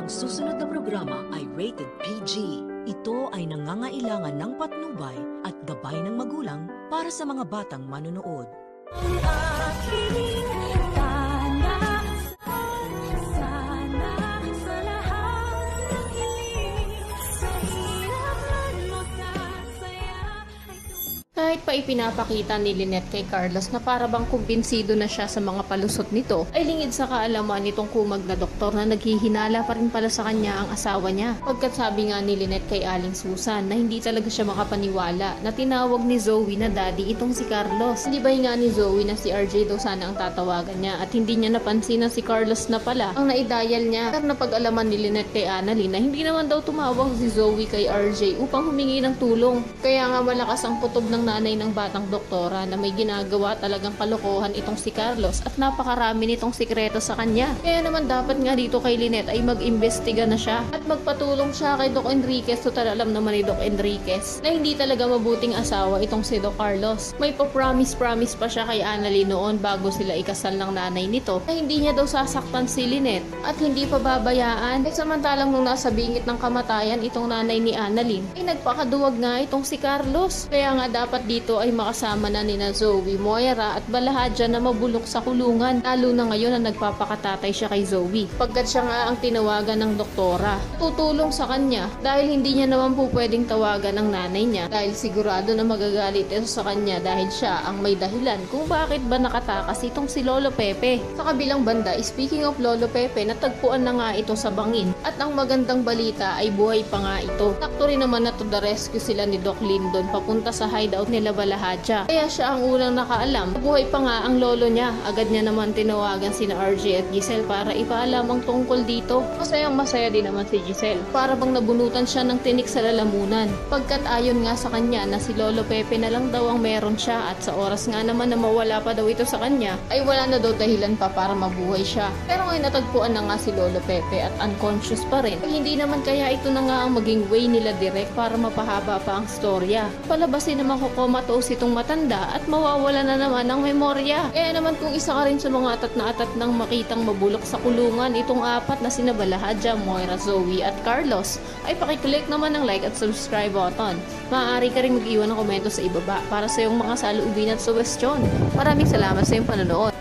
Ang susunod na programa ay rated PG. Ito ay nangangailangan ng patnubay at gabay ng magulang para sa mga batang manonood. Kahit pa ipinapakita ni Lynette kay Carlos na para bang kumbinsido na siya sa mga palusot nito, ay lingid sa kaalaman nitong kumag na doktor na naghihinala pa rin pala sa kanya ang asawa niya. Pagkat sabi nga ni Lynette kay Aling Susan na hindi talaga siya makapaniwala na tinawag ni Zoe na daddy itong si Carlos. Hindi ba nga ni Zoe na si RJ daw sana ang tatawagan niya at hindi niya napansin na si Carlos na pala ang naidayal niya. Pero napag-alaman ni Lynette kay Annalyn na hindi naman daw tumawag si Zoe kay RJ upang humingi ng tulong. Kaya nga malakas ang kutob ng nanay ng batang doktora na may ginagawa talagang kalokohan itong si Carlos at napakarami nitong sikreto sa kanya. Kaya naman dapat nga dito kay Lynette ay mag-imbestiga na siya at magpatulong siya kay Doc Enriquez. Total alam naman ni Doc Enriquez na hindi talaga mabuting asawa itong si Doc Carlos. May pa-promise pa siya kay Annalyn noon bago sila ikasal ng nanay nito na hindi niya daw sasaktan si Lynette at hindi pa babayaan. Samantalang nung nasa bingit ng kamatayan itong nanay ni Annalyn ay nagpakaduwag nga itong si Carlos. Kaya nga dapat dito ay makasama na nina Zoe, Moira at Balahadja na mabulok sa kulungan, lalo na ngayon na nagpapakatatay siya kay Zoe. Pagkat siya nga ang tinawagan ng doktora, tutulong sa kanya dahil hindi niya naman po pwedeng tawagan ng nanay niya dahil sigurado na magagalit ito sa kanya dahil siya ang may dahilan kung bakit ba nakatakas itong si Lolo Pepe. Sa kabilang banda, speaking of Lolo Pepe, natagpuan na nga ito sa bangin at ang magandang balita ay buhay pa nga ito. Sakto rin naman na to the rescue sila ni Doc Lyndon papunta sa hideout nila Balahadja. Kaya siya ang unang nakaalam. Buhay pa nga ang lolo niya. Agad niya naman tinawagan sina RJ at Giselle para ipaalam ang tungkol dito. Masaya din naman si Giselle. Para bang nabunutan siya ng tinik sa lalamunan. Pagkat ayon nga sa kanya na si Lolo Pepe na lang daw ang meron siya at sa oras nga naman na mawala pa daw ito sa kanya ay wala na daw dahilan pa para mabuhay siya. Pero ngayon natagpuan na nga si Lolo Pepe at unconscious pa rin. Ay, hindi naman kaya ito na nga ang maging way nila direct para mapahaba pa ang storya. Palabasin naman komatose itong matanda at mawawala na naman ng memorya. Kaya naman kung isa ka rin sa mga atat na atat ng makitang mabulok sa kulungan itong apat na sina Balahadja, Moira, Zoe at Carlos, ay pakiclick naman ng like at subscribe button. Maaari ka rin mag-iwan ng komento sa ibaba para sa iyong mga saloobin at suwestyon. Maraming salamat sa iyong panonood.